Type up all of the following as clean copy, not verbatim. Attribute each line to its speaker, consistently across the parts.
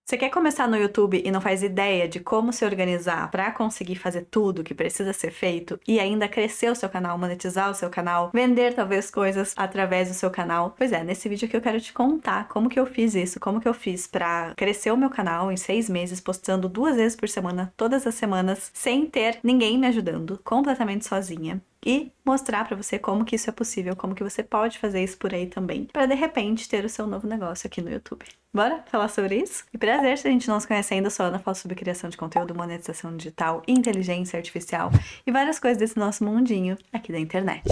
Speaker 1: Você quer começar no YouTube e não faz ideia de como se organizar para conseguir fazer tudo que precisa ser feito e ainda crescer o seu canal, monetizar o seu canal, vender talvez coisas através do seu canal? Pois é, nesse vídeo aqui eu quero te contar como que eu fiz isso, como que eu fiz para crescer o meu canal em 6 meses, postando 2 vezes por semana, todas as semanas, sem ter ninguém me ajudando, completamente sozinha. E mostrar pra você como que isso é possível, como que você pode fazer isso por aí também, para de repente ter o seu novo negócio aqui no YouTube. Bora falar sobre isso? E prazer, se a gente não se conhece ainda, eu sou a Ana, falo sobre criação de conteúdo, monetização digital, inteligência artificial e várias coisas desse nosso mundinho aqui da internet.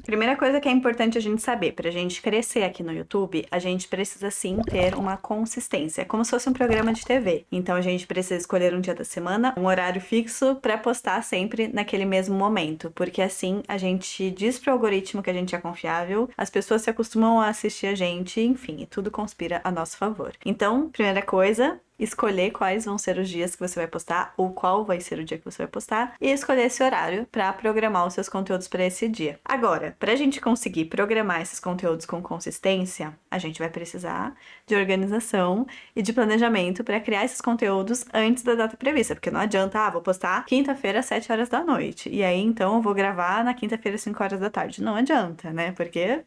Speaker 1: Primeira coisa que é importante a gente saber, pra gente crescer aqui no YouTube, a gente precisa sim ter uma consistência, como se fosse um programa de TV. Então a gente precisa escolher um dia da semana, um horário fixo pra postar sempre naquele mesmo momento, porque assim a gente diz pro algoritmo que a gente é confiável, as pessoas se acostumam a assistir a gente, enfim, e tudo conspira a nosso favor. Então, primeira coisa, escolher quais vão ser os dias que você vai postar ou qual vai ser o dia que você vai postar e escolher esse horário para programar os seus conteúdos para esse dia. Agora, para a gente conseguir programar esses conteúdos com consistência, a gente vai precisar de organização e de planejamento para criar esses conteúdos antes da data prevista, porque não adianta, vou postar quinta-feira às 7 horas da noite e aí então eu vou gravar na quinta-feira às 5 horas da tarde. Não adianta, né? Porque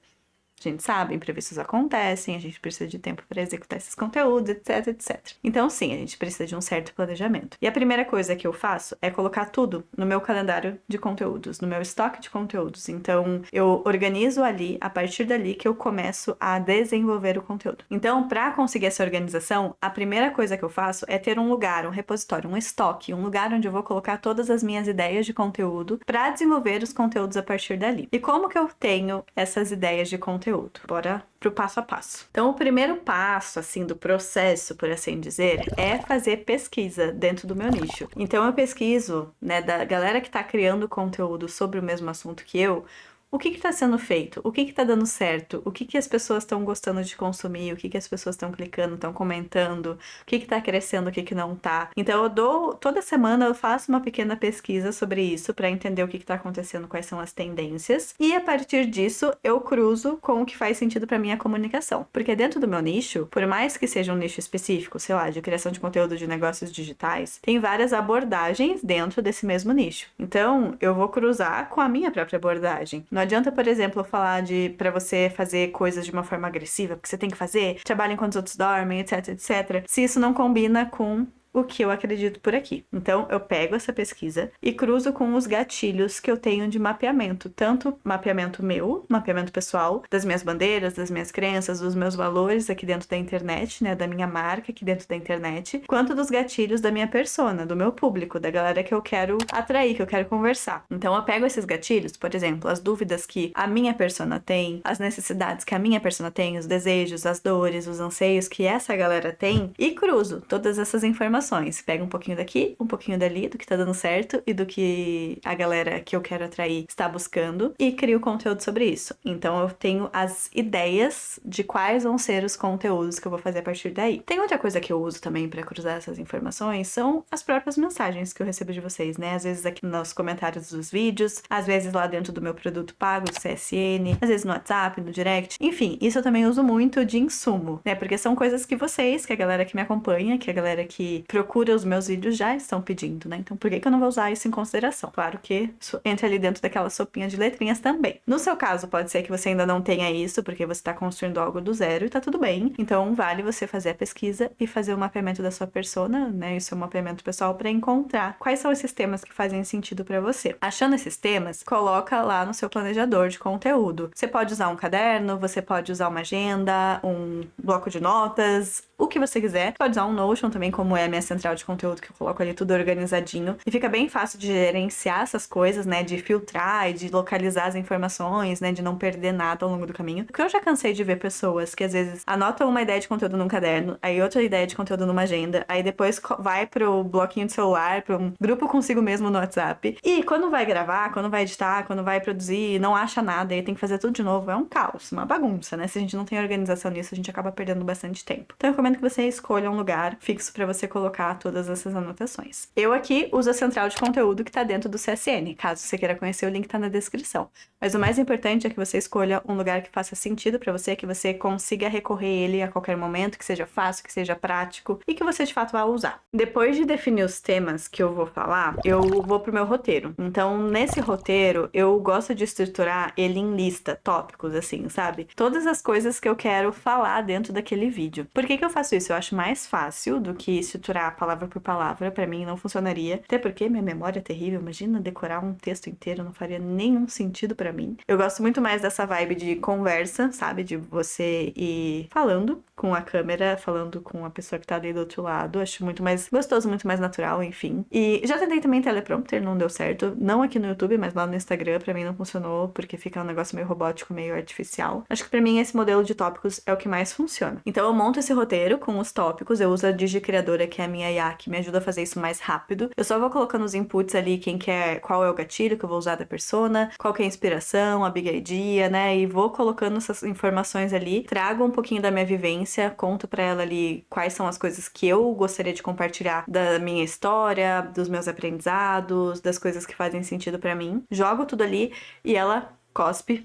Speaker 1: a gente sabe, imprevistos acontecem, a gente precisa de tempo para executar esses conteúdos, etc, etc. Então, sim, a gente precisa de um certo planejamento. E a primeira coisa que eu faço é colocar tudo no meu calendário de conteúdos, no meu estoque de conteúdos. Então, eu organizo ali, a partir dali que eu começo a desenvolver o conteúdo. Então, para conseguir essa organização, a primeira coisa que eu faço é ter um lugar, um repositório, um estoque, um lugar onde eu vou colocar todas as minhas ideias de conteúdo para desenvolver os conteúdos a partir dali. E como que eu tenho essas ideias de conteúdo? Bora pro passo a passo. Então, o primeiro passo, assim, do processo, por assim dizer, é fazer pesquisa dentro do meu nicho. Então, eu pesquiso, né, da galera que tá criando conteúdo sobre o mesmo assunto que eu, o que está sendo feito? O que está dando certo? O que as pessoas estão gostando de consumir? O que as pessoas estão clicando, estão comentando? O que está crescendo, o que não tá? Então eu dou, toda semana eu faço uma pequena pesquisa sobre isso para entender o que está acontecendo, quais são as tendências. E a partir disso eu cruzo com o que faz sentido para minha comunicação. Porque dentro do meu nicho, por mais que seja um nicho específico, sei lá, de criação de conteúdo de negócios digitais, tem várias abordagens dentro desse mesmo nicho. Então eu vou cruzar com a minha própria abordagem. Não adianta, por exemplo, eu falar para você fazer coisas de uma forma agressiva, porque você tem que fazer, trabalha enquanto os outros dormem, etc, etc, se isso não combina com o que eu acredito por aqui. Então, eu pego essa pesquisa e cruzo com os gatilhos que eu tenho de mapeamento, tanto mapeamento meu, mapeamento pessoal, das minhas bandeiras, das minhas crenças, dos meus valores aqui dentro da internet, né, da minha marca aqui dentro da internet, quanto dos gatilhos da minha persona, do meu público, da galera que eu quero atrair, que eu quero conversar. Então, eu pego esses gatilhos, por exemplo, as dúvidas que a minha persona tem, as necessidades que a minha persona tem, os desejos, as dores, os anseios que essa galera tem e cruzo todas essas informações. Pega um pouquinho daqui, um pouquinho dali, do que tá dando certo e do que a galera que eu quero atrair está buscando e crio conteúdo sobre isso. Então eu tenho as ideias de quais vão ser os conteúdos que eu vou fazer a partir daí. Tem outra coisa que eu uso também para cruzar essas informações, são as próprias mensagens que eu recebo de vocês, né? Às vezes aqui nos comentários dos vídeos, às vezes lá dentro do meu produto pago, do CSN, às vezes no WhatsApp, no direct. Enfim, isso eu também uso muito de insumo, né? Porque são coisas que vocês, que a galera que me acompanha, que a galera que procura os meus vídeos já estão pedindo, né? Então por que eu não vou usar isso em consideração? Claro que isso entra ali dentro daquela sopinha de letrinhas também. No seu caso, pode ser que você ainda não tenha isso, porque você está construindo algo do zero e tá tudo bem. Então vale você fazer a pesquisa e fazer o mapeamento da sua persona, né? E o seu mapeamento pessoal para encontrar quais são esses temas que fazem sentido para você. Achando esses temas, coloca lá no seu planejador de conteúdo. Você pode usar um caderno, você pode usar uma agenda, um bloco de notas, o que você quiser. Pode usar um Notion também, como é a minha central de conteúdo, que eu coloco ali tudo organizadinho. E fica bem fácil de gerenciar essas coisas, né? De filtrar e de localizar as informações, né? De não perder nada ao longo do caminho. Porque eu já cansei de ver pessoas que às vezes anotam uma ideia de conteúdo num caderno, aí outra ideia de conteúdo numa agenda, aí depois vai pro bloquinho de celular, pra um grupo consigo mesmo no WhatsApp. E quando vai gravar, quando vai editar, quando vai produzir, não acha nada, aí tem que fazer tudo de novo. É um caos, uma bagunça, né? Se a gente não tem organização nisso, a gente acaba perdendo bastante tempo. Então eu recomendo que você escolha um lugar fixo pra você colocar colocar todas essas anotações. Eu aqui uso a central de conteúdo que tá dentro do CSN. Caso você queira conhecer, o link tá na descrição. Mas o mais importante é que você escolha um lugar que faça sentido pra você, que você consiga recorrer a ele a qualquer momento, que seja fácil, que seja prático e que você de fato vá usar. Depois de definir os temas que eu vou falar, eu vou pro meu roteiro. Então, nesse roteiro, eu gosto de estruturar ele em lista, tópicos, assim, sabe? Todas as coisas que eu quero falar dentro daquele vídeo. Por que que eu faço isso? Eu acho mais fácil do que estruturar palavra por palavra. Pra mim, não funcionaria. Até porque minha memória é terrível. Imagina decorar um texto inteiro, não faria nenhum sentido pra mim. Eu gosto muito mais dessa vibe de conversa, sabe? De você ir falando com a câmera, falando com a pessoa que tá ali do outro lado. Acho muito mais gostoso, muito mais natural, enfim. E já tentei também teleprompter, não deu certo. Não aqui no YouTube, mas lá no Instagram, pra mim não funcionou, porque fica um negócio meio robótico, meio artificial. Acho que pra mim esse modelo de tópicos é o que mais funciona. Então eu monto esse roteiro com os tópicos, eu uso a Digicriadora, que é a minha IA, que me ajuda a fazer isso mais rápido. Eu só vou colocando os inputs ali, quem quer, qual é o gatilho que eu vou usar da persona, qual que é a inspiração, a big idea, né? E vou colocando essas informações ali, trago um pouquinho da minha vivência, conto pra ela ali quais são as coisas que eu gostaria de compartilhar da minha história, dos meus aprendizados, das coisas que fazem sentido pra mim. Jogo tudo ali e ela cospe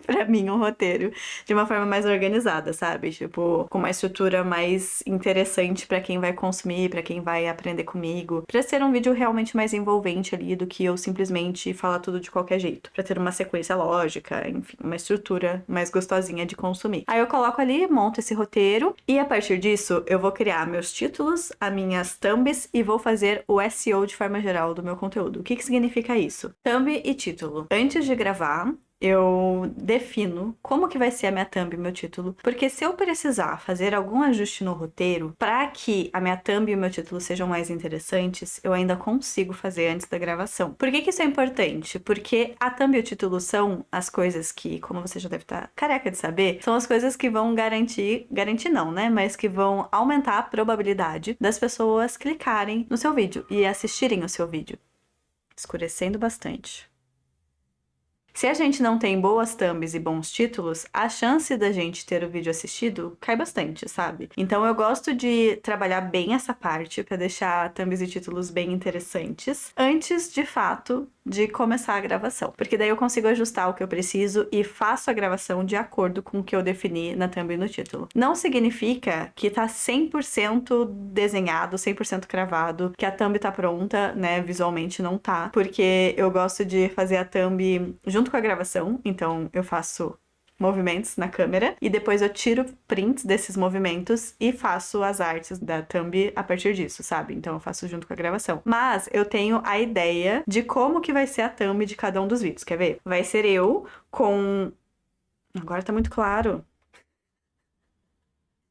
Speaker 1: pra mim um roteiro de uma forma mais organizada, sabe? Tipo, com uma estrutura mais interessante pra quem vai consumir, pra quem vai aprender comigo, pra ser um vídeo realmente mais envolvente ali do que eu simplesmente falar tudo de qualquer jeito, pra ter uma sequência lógica, enfim, uma estrutura mais gostosinha de consumir. Aí eu coloco ali, monto esse roteiro e a partir disso eu vou criar meus títulos, as minhas thumbs e vou fazer o SEO de forma geral do meu conteúdo. O que que significa isso? Thumb e título. Antes de gravar, eu defino como que vai ser a minha thumb e meu título, porque se eu precisar fazer algum ajuste no roteiro para que a minha thumb e o meu título sejam mais interessantes, eu ainda consigo fazer antes da gravação. Por que que isso é importante? Porque a thumb e o título são as coisas que, como você já deve estar careca de saber, são as coisas que vão garantir não, né? Mas que vão aumentar a probabilidade das pessoas clicarem no seu vídeo e assistirem o seu vídeo. Escurecendo bastante. Se a gente não tem boas thumbs e bons títulos, a chance da gente ter o vídeo assistido cai bastante, sabe? Então eu gosto de trabalhar bem essa parte pra deixar thumbs e títulos bem interessantes antes, de fato, de começar a gravação. Porque daí eu consigo ajustar o que eu preciso e faço a gravação de acordo com o que eu defini na thumb e no título. Não significa que tá 100% desenhado, 100% cravado, que a thumb tá pronta, né? Visualmente não tá. Porque eu gosto de fazer a thumb junto com a gravação, então eu faço movimentos na câmera e depois eu tiro prints desses movimentos e faço as artes da thumb a partir disso, sabe? Então eu faço junto com a gravação. Mas eu tenho a ideia de como que vai ser a thumb de cada um dos vídeos, quer ver? Vai ser eu com... Agora tá muito claro.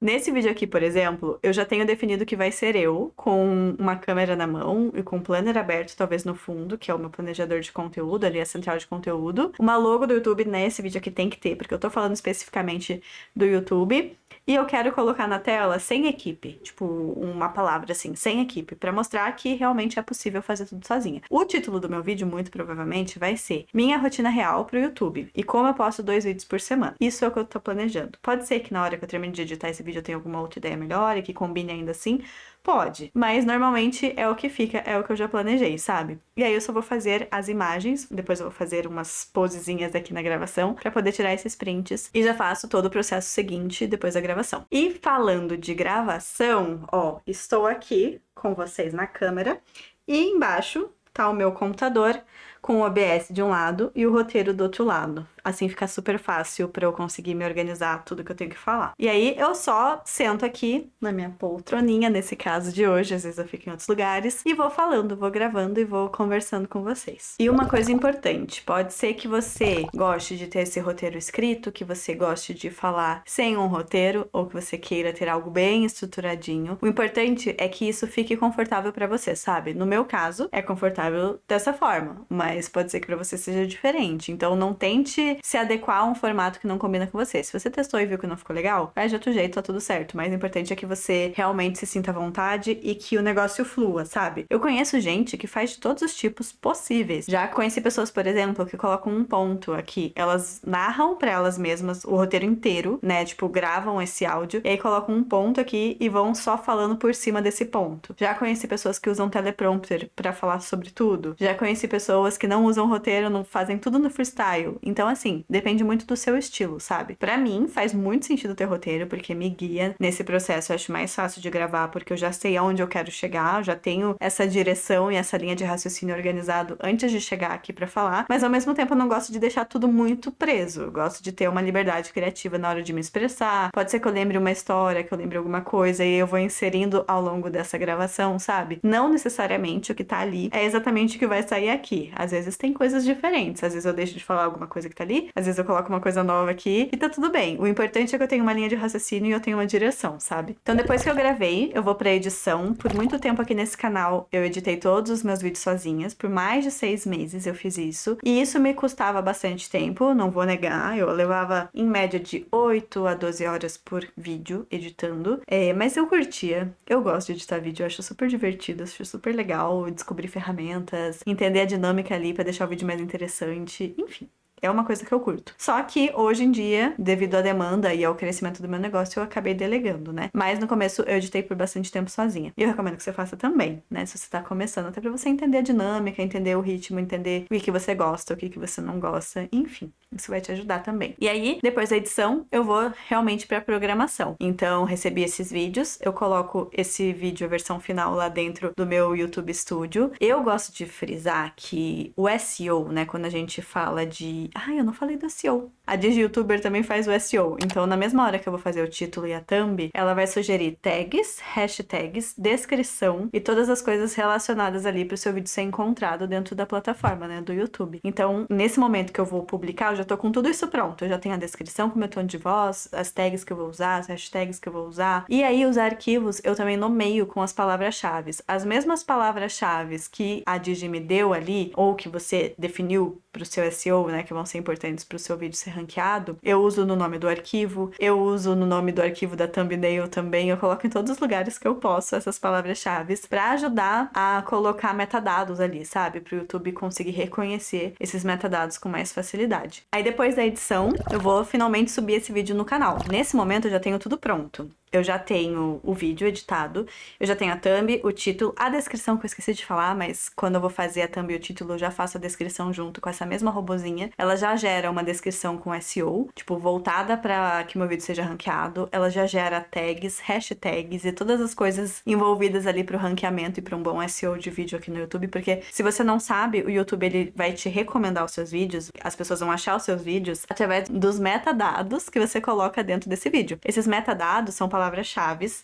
Speaker 1: Nesse vídeo aqui, por exemplo, eu já tenho definido que vai ser eu, com uma câmera na mão e com o planner aberto, talvez no fundo, que é o meu planejador de conteúdo, ali a central de conteúdo. Uma logo do YouTube nesse vídeo aqui tem que ter, porque eu tô falando especificamente do YouTube. E eu quero colocar na tela sem equipe, tipo uma palavra assim, sem equipe, pra mostrar que realmente é possível fazer tudo sozinha. O título do meu vídeo, muito provavelmente, vai ser Minha Rotina Real pro YouTube e como eu posto 2 vídeos por semana. Isso é o que eu tô planejando. Pode ser que na hora que eu termine de editar esse vídeo eu tenha alguma outra ideia melhor e que combine ainda assim. Pode, mas normalmente é o que fica, é o que eu já planejei, sabe? E aí eu só vou fazer as imagens, depois eu vou fazer umas posezinhas aqui na gravação pra poder tirar esses prints e já faço todo o processo seguinte depois da gravação. E falando de gravação, ó, estou aqui com vocês na câmera e embaixo tá o meu computador com o OBS de um lado e o roteiro do outro lado. Assim fica super fácil pra eu conseguir me organizar tudo que eu tenho que falar. E aí eu só sento aqui na minha poltroninha, nesse caso de hoje, às vezes eu fico em outros lugares, e vou falando, vou gravando e vou conversando com vocês. E uma coisa importante, pode ser que você goste de ter esse roteiro escrito, que você goste de falar sem um roteiro, ou que você queira ter algo bem estruturadinho. O importante é que isso fique confortável pra você, sabe? No meu caso, é confortável dessa forma, mas mas pode ser que pra você seja diferente. Então não tente se adequar a um formato que não combina com você. Se você testou e viu que não ficou legal, faz de outro jeito, tá tudo certo. O mais importante é que você realmente se sinta à vontade e que o negócio flua, sabe? Eu conheço gente que faz de todos os tipos possíveis. Já conheci pessoas, por exemplo, que colocam um ponto aqui. Elas narram pra elas mesmas o roteiro inteiro, né? Tipo, gravam esse áudio e aí colocam um ponto aqui e vão só falando por cima desse ponto. Já conheci pessoas que usam teleprompter pra falar sobre tudo. Já conheci pessoas que não usam roteiro, não fazem tudo no freestyle. Então, assim, depende muito do seu estilo, sabe? Pra mim, faz muito sentido ter roteiro, porque me guia nesse processo. Eu acho mais fácil de gravar, porque eu já sei aonde eu quero chegar, eu já tenho essa direção e essa linha de raciocínio organizado antes de chegar aqui pra falar. Mas, ao mesmo tempo, eu não gosto de deixar tudo muito preso. Eu gosto de ter uma liberdade criativa na hora de me expressar. Pode ser que eu lembre uma história, que eu lembre alguma coisa e eu vou inserindo ao longo dessa gravação, sabe? Não necessariamente o que tá ali é exatamente o que vai sair aqui. Às vezes tem coisas diferentes. Às vezes eu deixo de falar alguma coisa que tá ali, às vezes eu coloco uma coisa nova aqui e tá tudo bem. O importante é que eu tenho uma linha de raciocínio e eu tenho uma direção, sabe? Então depois que eu gravei, eu vou pra edição. Por muito tempo aqui nesse canal, eu editei todos os meus vídeos sozinhas. Por mais de 6 meses eu fiz isso. E isso me custava bastante tempo, não vou negar. Eu levava em média de 8 a 12 horas por vídeo editando. Mas eu curtia. Eu gosto de editar vídeo, eu acho super divertido, acho super legal descobrir ferramentas, entender a dinâmica ali pra deixar o vídeo mais interessante, enfim. É uma coisa que eu curto. Só que, hoje em dia, devido à demanda e ao crescimento do meu negócio, eu acabei delegando, né? Mas no começo eu editei por bastante tempo sozinha. E eu recomendo que você faça também, né? Se você tá começando, até pra você entender a dinâmica, entender o ritmo, entender o que você gosta, o que você não gosta, enfim. Isso vai te ajudar também. E aí, depois da edição, eu vou realmente pra programação. Então, recebi esses vídeos, eu coloco esse vídeo, a versão final, lá dentro do meu YouTube Studio. Eu gosto de frisar que o SEO, né? Quando a gente fala de... eu não falei do SEO. A DigiYouTuber também faz o SEO. Então, na mesma hora que eu vou fazer o título e a thumb, ela vai sugerir tags, hashtags, descrição e todas as coisas relacionadas ali pro seu vídeo ser encontrado dentro da plataforma, né, do YouTube. Então, nesse momento que eu vou publicar, eu já tô com tudo isso pronto. Eu já tenho a descrição com o meu tom de voz, as tags que eu vou usar, as hashtags que eu vou usar. E aí, os arquivos eu também nomeio com as palavras-chave. As mesmas palavras-chave que a Digi me deu ali, ou que você definiu pro seu SEO, né, que vão ser importantes pro seu vídeo ser ranqueado, eu uso no nome do arquivo, eu uso no nome do arquivo da thumbnail também, eu coloco em todos os lugares que eu posso essas palavras-chave pra ajudar a colocar metadados ali, sabe? Pro YouTube conseguir reconhecer esses metadados com mais facilidade. Aí depois da edição, eu vou finalmente subir esse vídeo no canal. Nesse momento eu já tenho tudo pronto. Eu já tenho o vídeo editado, eu já tenho a thumb, o título, a descrição que eu esqueci de falar, mas quando eu vou fazer a thumb e o título, eu já faço a descrição junto com essa mesma robozinha. Ela já gera uma descrição com SEO, tipo, voltada para que meu vídeo seja ranqueado. Ela já gera tags, hashtags e todas as coisas envolvidas ali pro ranqueamento e para um bom SEO de vídeo aqui no YouTube, porque se você não sabe, o YouTube ele vai te recomendar os seus vídeos, as pessoas vão achar os seus vídeos através dos metadados que você coloca dentro desse vídeo. Esses metadados são palavras-chave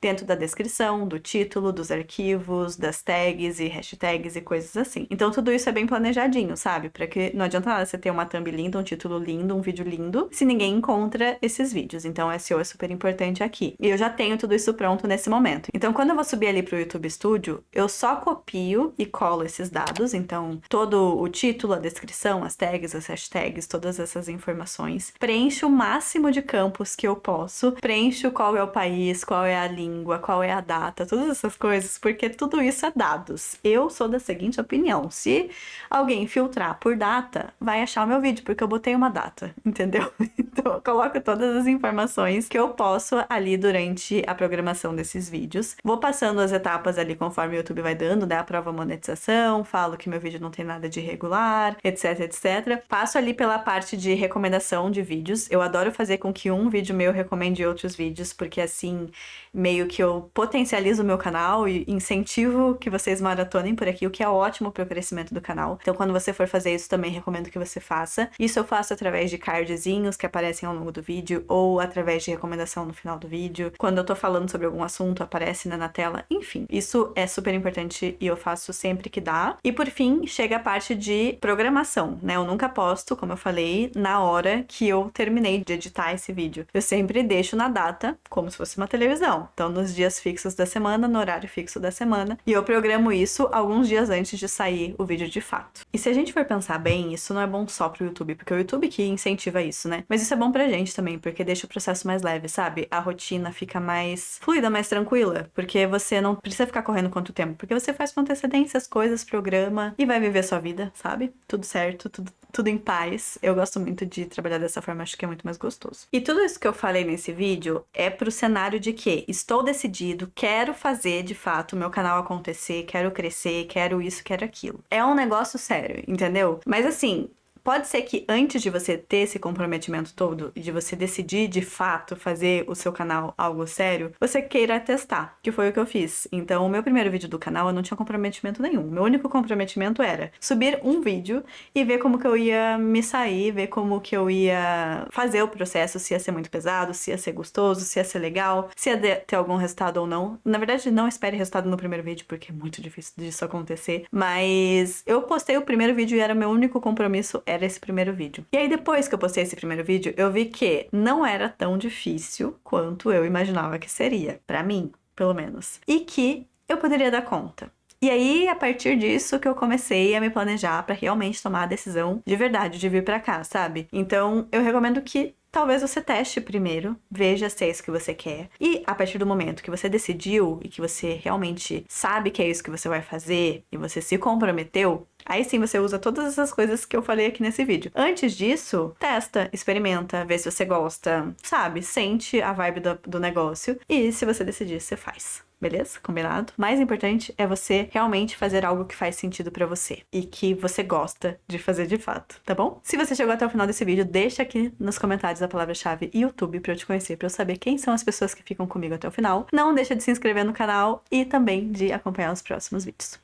Speaker 1: dentro da descrição, do título, dos arquivos, das tags e hashtags e coisas assim. Então tudo isso é bem planejadinho, sabe? Pra que não adianta nada você ter uma thumb linda, um título lindo, um vídeo lindo, se ninguém encontra esses vídeos. Então o SEO é super importante aqui. E eu já tenho tudo isso pronto nesse momento. Então quando eu vou subir ali pro YouTube Studio, eu só copio e colo esses dados. Então todo o título, a descrição, as tags, as hashtags, todas essas informações. Preencho o máximo de campos que eu posso. Preencho qual é o país, qual é a língua, qual é a data, todas essas coisas, porque tudo isso é dados. Eu sou da seguinte opinião: se alguém filtrar por data, vai achar o meu vídeo, porque eu botei uma data, entendeu? Então eu coloco todas as informações que eu posso ali durante a programação desses vídeos. Vou passando as etapas ali conforme o YouTube vai dando, né? Aprovo a monetização, falo que meu vídeo não tem nada de irregular, etc, etc. Passo ali pela parte de recomendação de vídeos. Eu adoro fazer com que um vídeo meu recomende outros vídeos, porque assim meio que eu potencializo o meu canal e incentivo que vocês maratonem por aqui, o que é ótimo pro crescimento do canal. Então quando você for fazer isso, também recomendo que você faça. Isso eu faço através de cardzinhos que aparecem ao longo do vídeo, ou através de recomendação no final do vídeo. Quando eu tô falando sobre algum assunto, aparece na tela. Enfim, isso é super importante e eu faço sempre que dá. E por fim, chega a parte de programação, né? Eu nunca posto, como eu falei, na hora que eu terminei de editar esse vídeo. Eu sempre deixo na data, como se fosse uma televisão. Então, nos dias fixos da semana, no horário fixo da semana. E eu programo isso alguns dias antes de sair o vídeo de fato. E se a gente for pensar bem, isso não é bom só pro YouTube, porque é o YouTube que incentiva isso, né? Mas isso é bom pra gente também, porque deixa o processo mais leve, sabe? A rotina fica mais fluida, mais tranquila, porque você não precisa ficar correndo quanto tempo, porque você faz com antecedência as coisas, programa e vai viver sua vida, sabe? Tudo certo, tudo em paz. Eu gosto muito de trabalhar dessa forma, acho que é muito mais gostoso. E tudo isso que eu falei nesse vídeo é pro cenário de que estou decidido, quero fazer de fato o meu canal acontecer, quero crescer, quero isso, quero aquilo. É um negócio sério, entendeu? Mas assim, pode ser que antes de você ter esse comprometimento todo e de você decidir de fato fazer o seu canal algo sério, você queira testar, que foi o que eu fiz. Então, o meu primeiro vídeo do canal eu não tinha comprometimento nenhum. Meu único comprometimento era subir um vídeo e ver como que eu ia me sair, ver como que eu ia fazer o processo, se ia ser muito pesado, se ia ser gostoso, se ia ser legal, se ia ter algum resultado ou não. Na verdade, não espere resultado no primeiro vídeo, porque é muito difícil disso acontecer. Mas eu postei o primeiro vídeo e era meu único compromisso, era esse primeiro vídeo. E aí depois que eu postei esse primeiro vídeo, eu vi que não era tão difícil quanto eu imaginava que seria, pra mim, pelo menos. E que eu poderia dar conta. E aí, a partir disso que eu comecei a me planejar pra realmente tomar a decisão de verdade de vir pra cá, sabe? Então, eu recomendo que talvez você teste primeiro, veja se é isso que você quer. E a partir do momento que você decidiu e que você realmente sabe que é isso que você vai fazer e você se comprometeu, aí sim você usa todas essas coisas que eu falei aqui nesse vídeo. Antes disso, testa, experimenta, vê se você gosta, sabe? Sente a vibe do negócio e se você decidir, você faz. Beleza? Combinado? Mais importante é você realmente fazer algo que faz sentido pra você e que você gosta de fazer de fato, tá bom? Se você chegou até o final desse vídeo, deixa aqui nos comentários a palavra-chave YouTube pra eu te conhecer, pra eu saber quem são as pessoas que ficam comigo até o final. Não deixa de se inscrever no canal e também de acompanhar os próximos vídeos.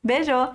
Speaker 1: Beijo!